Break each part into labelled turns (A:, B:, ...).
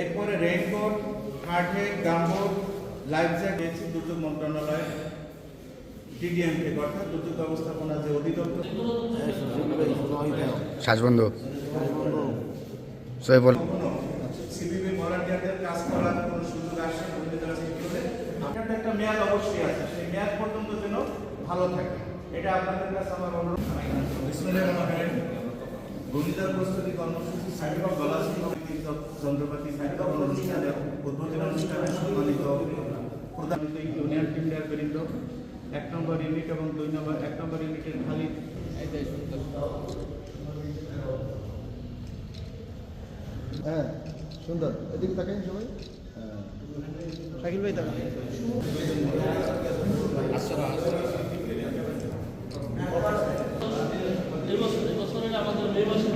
A: এরপরে raincoat, hard head, gumboot, life jacket দিয়েছি দুর্যোগ মন্ত্রণালয় ডিডিএমকে, অর্থাৎ দুর্যোগ ব্যবস্থাপনা যে অধিদপ্তর।
B: শ্বাসবন্ধ সৈবল
A: সিবিবি ভলান্টিয়ারদের কাজ করার কোনো সুযোগ আসে আপনার একটা মেয়াদ অবশ্যই আছে, সেই মেয়াদ পর্যন্ত যেন ভালো থাকে, এটা আপনাদের কাছে আমার অনুরোধ। ঘূর্ণিঝড় প্রস্তুতি কর্মসূচি যন্ত্রপাতি অনুষ্ঠানে উদ্বোধন অনুষ্ঠানে সম্মানিত প্রধানমন্ত্রী ইউনিয়ন টিম বৃন্দ, 1 নম্বর ইউনিট এবং 1 নম্বর ইউনিটের খালি
C: হ্যাঁ সুন্দর, এদিকে তাকাই সবাই। শাকিল ভাই তাকান।
D: এবছরের আমাদের মে মাসে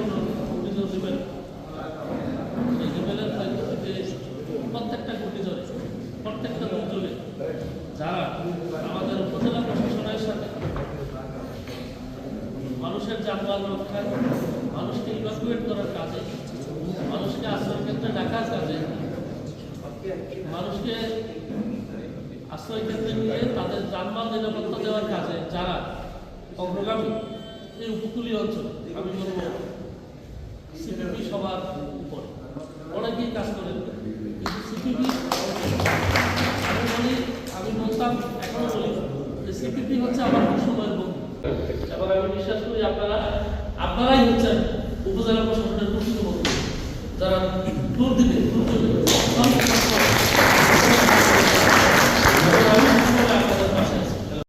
D: প্রত্যেকটা ঘূর্ণিঝড়ে প্রত্যেকটা দুর্যোগে যারা আমাদের উপজেলা প্রশাসনের সাথে মানুষের যানবাহন রক্ষা, মানুষকে ইভাকুয়েট করার কাজে, মানুষকে আশ্রয় ক্ষেত্রে ডাকার কাজে, মানুষকে আশ্রয় কেন্দ্রে নিয়ে তাদের যানবাহন নিরাপত্তা দেওয়ার কাজে যারা অগ্রগামী এই উপকূলীয় অঞ্চল, আমি বলবো সিপিপি সবার উপর অনেকেই কাজ করেন, কিন্তু সিপিপি আমি বলতাম এখনো বলি যে সিপিপি হচ্ছে আমার সময়ের বন্ধু, এবং আমি বিশ্বাস করি আপনারাই হচ্ছেন